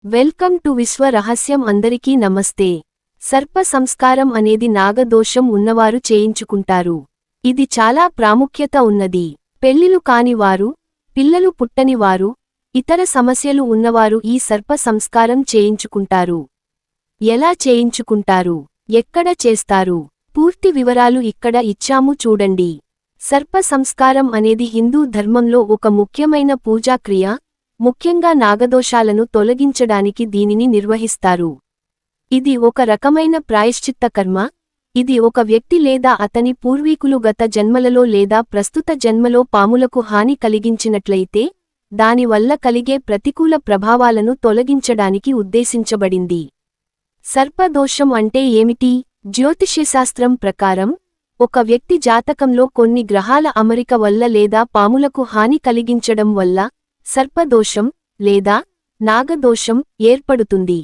Welcome to విశ్వ రహస్యం. అందరికీ నమస్తే. సర్ప సంస్కారం అనేది నాగదోషం ఉన్నవారు చేయించుకుంటారు. ఇది చాలా ప్రాముఖ్యత ఉన్నది. పెళ్లిలు కానివారు, పిల్లలు పుట్టనివారు, ఇతర సమస్యలు ఉన్నవారు ఈ సర్ప సంస్కారం చేయించుకుంటారు. ఎలా చేయించుకుంటారు, ఎక్కడ చేస్తారు, పూర్తి వివరాలు ఇక్కడ ఇచ్చాము చూడండి. సర్ప సంస్కారం అనేది హిందూ ధర్మంలో ఒక ముఖ్యమైన పూజాక్రియ. ముఖ్యంగా నాగదోషాలను తొలగించడానికి దీనిని నిర్వహిస్తారు. ఇది ఒక రకమైన ప్రాయశ్చిత్త కర్మ. ఇది ఒక వ్యక్తి లేదా అతని పూర్వీకులు గత జన్మలలో లేదా ప్రస్తుత జన్మలో పాములకు హాని కలిగించినట్లయితే దానివల్ల కలిగే ప్రతికూల ప్రభావాలను తొలగించడానికి ఉద్దేశించబడింది. సర్పదోషం అంటే ఏమిటి? జ్యోతిష్యశాస్త్రం ప్రకారం ఒక వ్యక్తి జాతకంలో కొన్ని గ్రహాల అమరిక వల్ల లేదా పాములకు హాని కలిగించడం వల్ల సర్పదోషం లేదా నాగదోషం ఏర్పడుతుంది.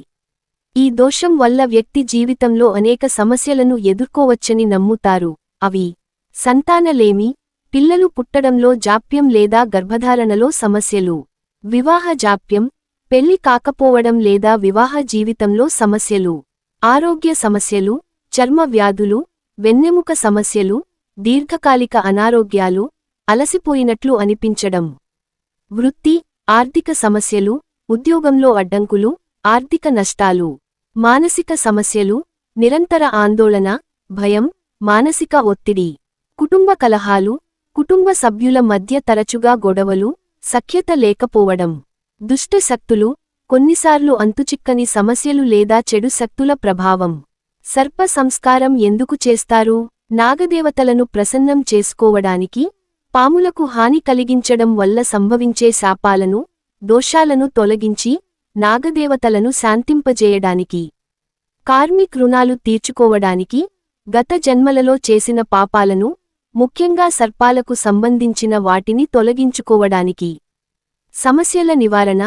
ఈ దోషం వల్ల వ్యక్తి జీవితంలో అనేక సమస్యలను ఎదుర్కోవచ్చని నమ్ముతారు. అవి సంతానలేమి, పిల్లలు పుట్టడంలో జాప్యం లేదా గర్భధారణలో సమస్యలు, వివాహ జాప్యం, పెళ్లి కాకపోవడం లేదా వివాహ జీవితంలో సమస్యలు, ఆరోగ్య సమస్యలు, చర్మ వ్యాధులు, వెన్నెముక సమస్యలు, దీర్ఘకాలిక అనారోగ్యాలు, అలసిపోయినట్లు అనిపించడం, వృత్తి, ఆర్థిక సమస్యలు, ఉద్యోగంలో అడ్డంకులు, ఆర్థిక నష్టాలు, మానసిక సమస్యలు, నిరంతర ఆందోళన, భయం, మానసిక ఒత్తిడి, కుటుంబ కలహాలు, కుటుంబ సభ్యుల మధ్య తరచుగా గొడవలు, సఖ్యత లేకపోవడం, దుష్ట శక్తులు, కొన్నిసార్లు అంతుచిక్కని సమస్యలు లేదా చెడు శక్తుల ప్రభావం. సర్ప సంస్కారం ఎందుకు చేస్తారు? నాగదేవతలను ప్రసన్నం చేసుకోవడానికి, పాములకు హాని కలిగించడం వల్ల సంభవించే శాపాలను, దోషాలను తొలగించి నాగదేవతలను శాంతింపజేయడానికి, కార్మిక్ రుణాలు తీర్చుకోవడానికి, గత జన్మలలో చేసిన పాపాలను, ముఖ్యంగా సర్పాలకు సంబంధించిన వాటిని తొలగించుకోవడానికి, సమస్యల నివారణ,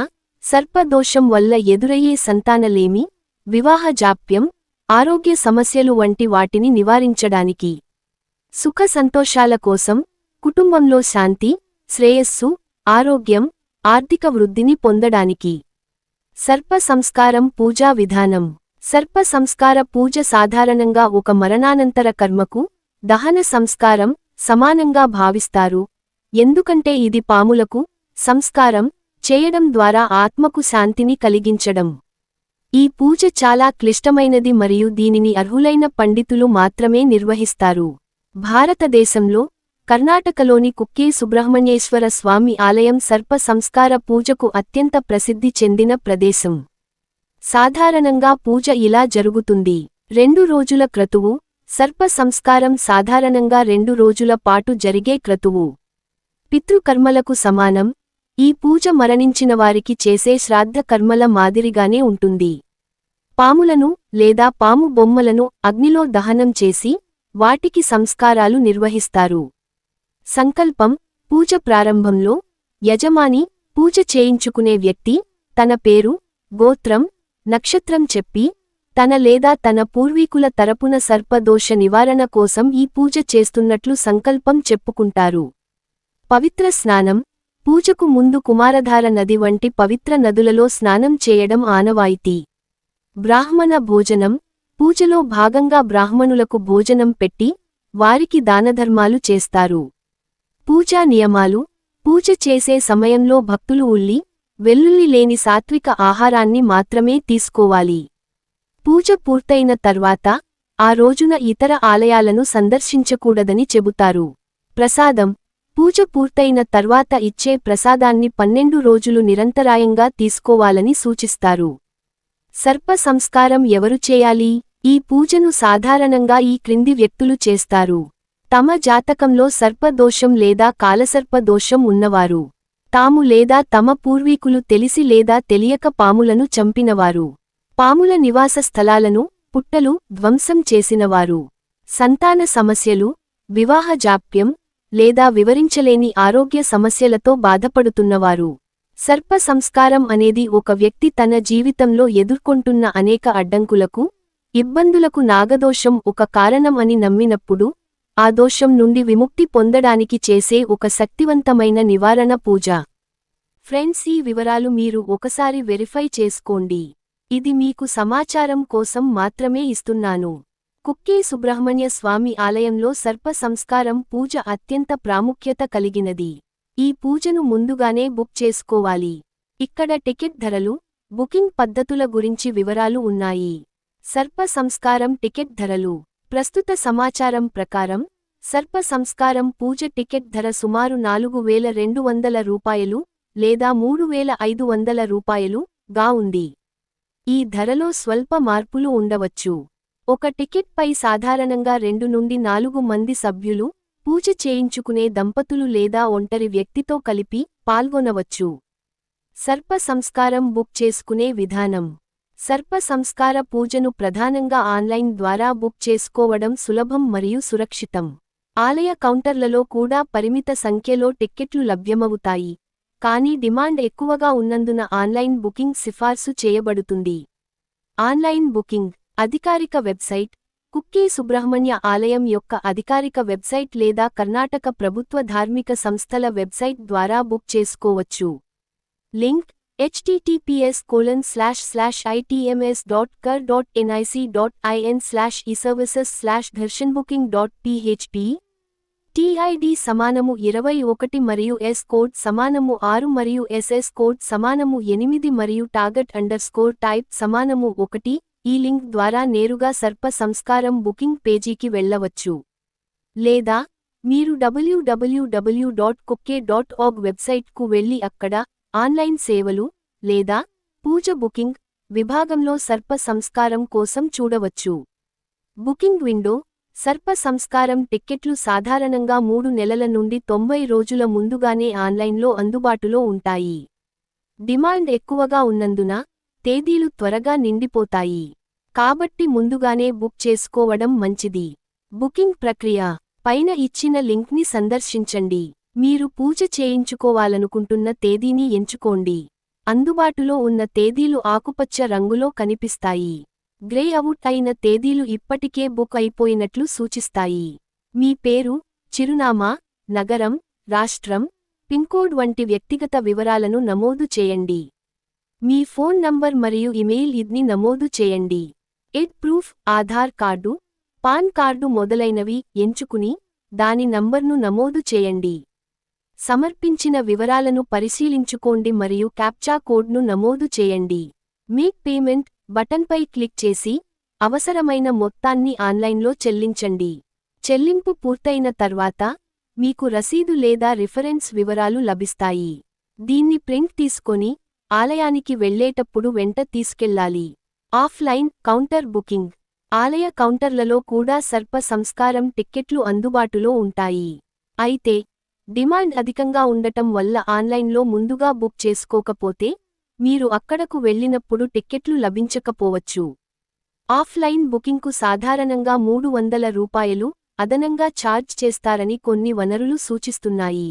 సర్పదోషం వల్ల ఎదురయ్యే సంతానలేమి, వివాహ జాప్యం, ఆరోగ్య సమస్యలు వంటి వాటిని నివారించడానికి, సుఖ సంతోషాల కోసం, కుటుంబంలో శాంతి, శ్రేయస్సు, ఆరోగ్యం, ఆర్థిక వృద్ధిని పొందడానికి. సర్ప సంస్కారం పూజా విధానం. సర్ప సంస్కార పూజ సాధారణంగా ఒక మరణానంతర కర్మకు, దహన సంస్కారం సమానంగా భావిస్తారు. ఎందుకంటే ఇది పాములకు సంస్కారం చేయడం ద్వారా ఆత్మకు శాంతిని కలిగించడం. ఈ పూజ చాలా క్లిష్టమైనది మరియు దీనిని అర్హులైన పండితులు మాత్రమే నిర్వహిస్తారు. భారతదేశంలో కర్ణాటకలోని కుక్కే సుబ్రహ్మణ్యేశ్వర స్వామి ఆలయం సర్ప సంస్కార పూజకు అత్యంత ప్రసిద్ధి చెందిన ప్రదేశం. సాధారణంగా పూజ ఇలా జరుగుతుంది. 2 రోజుల క్రతువు. సర్ప సంస్కారం సాధారణంగా 2 రోజుల పాటు జరిగే క్రతువు. పితృకర్మలకు సమానం. ఈ పూజ మరణించిన వారికి చేసే శ్రాద్ధ కర్మల మాదిరిగానే ఉంటుంది. పాములను లేదా పాము బొమ్మలను అగ్నిలో దహనం చేసి వాటికి సంస్కారాలు నిర్వహిస్తారు. సంకల్పం. పూజ ప్రారంభంలో యజమాని, పూజ చేయించుకునే వ్యక్తి తన పేరు, గోత్రం, నక్షత్రం చెప్పి తన లేదా తన పూర్వీకుల తరపున సర్పదోష నివారణ కోసం ఈ పూజ చేస్తున్నట్లు సంకల్పం చెప్పుకుంటారు. పవిత్ర స్నానం. పూజకు ముందు కుమారధార నది వంటి పవిత్ర నదులలో స్నానం చేయడం ఆనవాయితీ. బ్రాహ్మణ భోజనం. పూజలో భాగంగా బ్రాహ్మణులకు భోజనం పెట్టి వారికి దానధర్మాలు చేస్తారు. పూజా నియమాలు. పూజ చేసే సమయంలో భక్తులు ఉల్లి, వెల్లుల్లి లేని సాత్విక ఆహారాన్ని మాత్రమే తీసుకోవాలి. పూజ పూర్తయిన తర్వాత ఆ రోజున ఇతర ఆలయాలను సందర్శించకూడదని చెబుతారు. ప్రసాదం. పూజ పూర్తయిన తర్వాత ఇచ్చే ప్రసాదాన్ని 12 రోజులు నిరంతరాయంగా తీసుకోవాలని సూచిస్తారు. సర్ప సంస్కారం ఎవరు చేయాలి? ఈ పూజను సాధారణంగా ఈ క్రింది వ్యక్తులు చేస్తారు. తమ జాతకంలో సర్పదోషం లేదా కాలసర్పదోషం ఉన్నవారు, తాము లేదా తమ పూర్వీకులు తెలిసి లేదా తెలియక పాములను చంపినవారు, పాముల నివాస స్థలాలను, పుట్టలు ధ్వంసం చేసినవారు, సంతాన సమస్యలు, వివాహ జాప్యం లేదా వివరించలేని ఆరోగ్య సమస్యలతో బాధపడుతున్నవారు. సర్ప సంస్కారం అనేది ఒక వ్యక్తి తన జీవితంలో ఎదుర్కొంటున్న అనేక అడ్డంకులకు, ఇబ్బందులకు నాగదోషం ఒక కారణం అని నమ్మినప్పుడు ఆ దోషం నుండి విముక్తి పొందడానికి చేసే ఒక శక్తివంతమైన నివారణ పూజ. ఫ్రెండ్స్, ఈ వివరాలు మీరు ఒకసారి వెరిఫై చేసుకోండి. ఇది మీకు సమాచారం కోసం మాత్రమే ఇస్తున్నాను. కుక్కే సుబ్రహ్మణ్య స్వామి ఆలయంలో సర్ప సంస్కారం పూజ అత్యంత ప్రాముఖ్యత కలిగినది. ఈ పూజను ముందుగానే బుక్ చేసుకోవాలి. ఇక్కడ టికెట్ ధరలు, బుకింగ్ పద్ధతుల గురించి వివరాలు ఉన్నాయి. సర్ప సంస్కారం టికెట్ ధరలు. ప్రస్తుత సమాచారం ప్రకారం సర్ప సంస్కారం పూజ టికెట్ ధర సుమారు 4,200 రూపాయలు లేదా 3,500 రూపాయలు గా ఉంది. ఈ ధరలో స్వల్ప మార్పులు ఉండవచ్చు. ఒక టికెట్పై సాధారణంగా 2 నుండి 4 మంది సభ్యులు, పూజ చేయించుకునే దంపతులు లేదా ఒంటరి వ్యక్తితో కలిపి పాల్గొనవచ్చు. సర్ప సంస్కారం బుక్ చేసుకునే విధానం. సర్ప సంస్కార పూజను ప్రధానంగా ఆన్లైన్ ద్వారా బుక్ చేసుకోవడం సులభం మరియు సురక్షితం. ఆలయ కౌంటర్లలో కూడా పరిమిత సంఖ్యలో టిక్కెట్లు లభ్యమవుతాయి, కానీ డిమాండ్ ఎక్కువగా ఉన్నందున ఆన్లైన్ బుకింగ్ సిఫార్సు చేయబడుతుంది. Online booking. అధికారిక వెబ్సైట్. కుక్కే సుబ్రహ్మణ్య ఆలయం యొక్క అధికారిక వెబ్సైట్ లేదా కర్ణాటక ప్రభుత్వ ధార్మిక సంస్థల వెబ్సైట్ ద్వారా బుక్ చేసుకోవచ్చు. Link: https://itms.kar.nic.in/eservices/darshanbooking.php. TID =21 మరియు S కోడ్ =6 మరియు SS కోడ్ =8 మరియు target_type =1. ఈ లింక్ ద్వారా నేరుగా సర్ప సంస్కారం బుకింగ్ పేజీకి వెళ్ళవచ్చు. లేదా మీరు www.kukke.org వెబ్సైట్కు వెళ్లి అక్కడ ఆన్లైన్ సేవలు లేదా పూజ బుకింగ్ విభాగంలో సర్ప సంస్కారం కోసం చూడవచ్చు. Booking window. సర్ప సంస్కారం టిక్కెట్లు సాధారణంగా 3 నెలల నుండి 90 రోజుల ముందుగానే ఆన్లైన్లో అందుబాటులో ఉంటాయి. డిమాండ్ ఎక్కువగా ఉన్నందున తేదీలు త్వరగా నిండిపోతాయి. కాబట్టి ముందుగానే బుక్ చేసుకోవడం మంచిది. బుకింగ్ ప్రక్రియ. పైన ఇచ్చిన లింక్ని సందర్శించండి. మీరు పూజ చేయించుకోవాలనుకుంటున్న తేదీని ఎంచుకోండి. అందుబాటులో ఉన్న తేదీలు ఆకుపచ్చ రంగులో కనిపిస్తాయి. గ్రే అవుట్ అయిన తేదీలు ఇప్పటికే బుక్ అయిపోయినట్లు సూచిస్తాయి. మీ పేరు, చిరునామా, నగరం, రాష్ట్రం, పిన్కోడ్ వంటి వ్యక్తిగత వివరాలను నమోదు చేయండి. మీ ఫోన్ నంబర్ మరియు ఇమెయిల్ ఐడిని నమోదు చేయండి. ఎడ్ proof. Aadhaar card, PAN card మొదలైనవి ఎంచుకుని దాని నంబర్ను నమోదు చేయండి. సమర్పించిన వివరాలను పరిశీలించుకోండి మరియు క్యాప్చా కోడ్ను నమోదు చేయండి. మేక్ పేమెంట్ బటన్పై క్లిక్ చేసి అవసరమైన మొత్తాన్ని ఆన్లైన్లో చెల్లించండి. చెల్లింపు పూర్తయిన తర్వాత మీకు రసీదు లేదా రిఫరెన్స్ వివరాలు లభిస్తాయి. దీన్ని ప్రింట్ తీసుకొని ఆలయానికి వెళ్లేటప్పుడు వెంట తీసుకెళ్లాలి. Offline counter booking. ఆలయ కౌంటర్లలో కూడా సర్ప సంస్కారం టిక్కెట్లు అందుబాటులో ఉంటాయి. అయితే డిమాండ్ అధికంగా ఉండటం వల్ల ఆన్లైన్లో ముందుగా బుక్ చేసుకోకపోతే మీరు అక్కడకు వెళ్లినప్పుడు టిక్కెట్లు లభించకపోవచ్చు. ఆఫ్లైన్ బుకింగ్కు సాధారణంగా 300 రూపాయలు అదనంగా ఛార్జ్ చేస్తారని కొన్ని వనరులు సూచిస్తున్నాయి.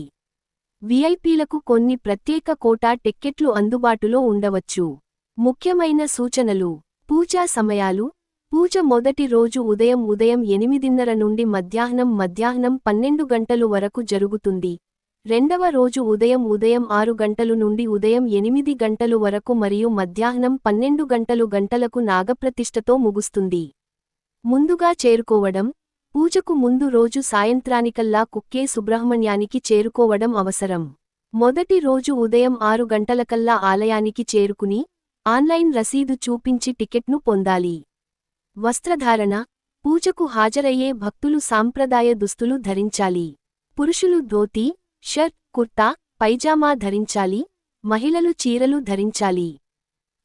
విఐపీలకు కొన్ని ప్రత్యేక కోటా టిక్కెట్లు అందుబాటులో ఉండవచ్చు. ముఖ్యమైన సూచనలు. పూజా సమయాలు. పూజ మొదటి రోజు ఉదయం 8:30 నుండి మధ్యాహ్నం 12 గంటలు వరకు జరుగుతుంది. రెండవ రోజు ఉదయం 6 గంటలు నుండి ఉదయం 8 గంటలు వరకు మరియు మధ్యాహ్నం 12 గంటలకు నాగప్రతిష్ఠతో ముగుస్తుంది. ముందుగా చేరుకోవడం. పూజకు ముందు రోజు సాయంత్రానికల్లా కుక్కే సుబ్రహ్మణ్యానికి చేరుకోవడం అవసరం. మొదటి రోజు ఉదయం 6 గంటలకల్లా ఆలయానికి చేరుకుని ఆన్లైన్ రసీదు చూపించి టికెట్ను పొందాలి. వస్త్రధారణ. పూజకు హాజరయ్యే భక్తులు సాంప్రదాయ దుస్తులు ధరించాలి. పురుషులు ధోతీ, షర్ట్, కుర్తా, పైజామా ధరించాలి. మహిళలు చీరలు ధరించాలి.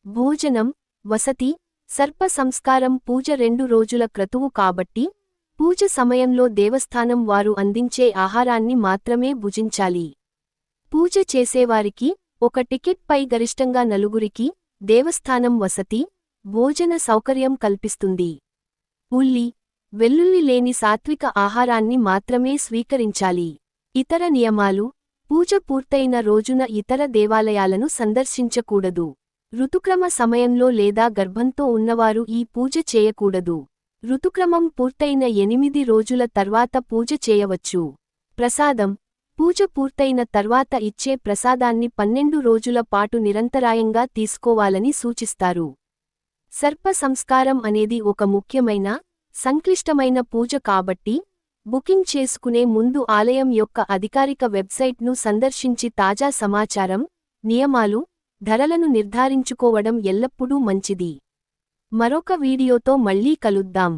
భోజనం, వసతి. సర్ప సంస్కారం పూజ 2 రోజుల క్రతువు కాబట్టి పూజ సమయంలో దేవస్థానం వారు అందించే ఆహారాన్ని మాత్రమే భుజించాలి. పూజ చేసేవారికి ఒక టికెట్పై గరిష్టంగా 4 దేవస్థానం వసతి, భోజన సౌకర్యం కల్పిస్తుంది. ఉల్లి, వెల్లుల్లి లేని సాత్విక ఆహారాన్ని మాత్రమే స్వీకరించాలి. ఇతర నియమాలు. పూజ పూర్తయిన రోజున ఇతర దేవాలయాలను సందర్శించకూడదు. ఋతుక్రమ సమయంలో లేదా గర్భంతో ఉన్నవారు ఈ పూజ చేయకూడదు. ఋతుక్రమం పూర్తయిన 8 రోజుల తర్వాత పూజ చేయవచ్చు. ప్రసాదం. పూజ పూర్తయిన తర్వాత ఇచ్చే ప్రసాదాన్ని 12 రోజుల పాటు నిరంతరాయంగా తీసుకోవాలని సూచిస్తారు. సర్ప సంస్కారం అనేది ఒక ముఖ్యమైన, సంక్లిష్టమైన పూజ కాబట్టి, బుకింగ్ చేసుకునే ముందు ఆలయం యొక్క అధికారిక వెబ్సైట్ను సందర్శించి తాజా సమాచారం, నియమాలు, ధరలను నిర్ధారించుకోవడం ఎల్లప్పుడూ మంచిది. మరొక వీడియోతో మళ్ళీ కలుద్దాం.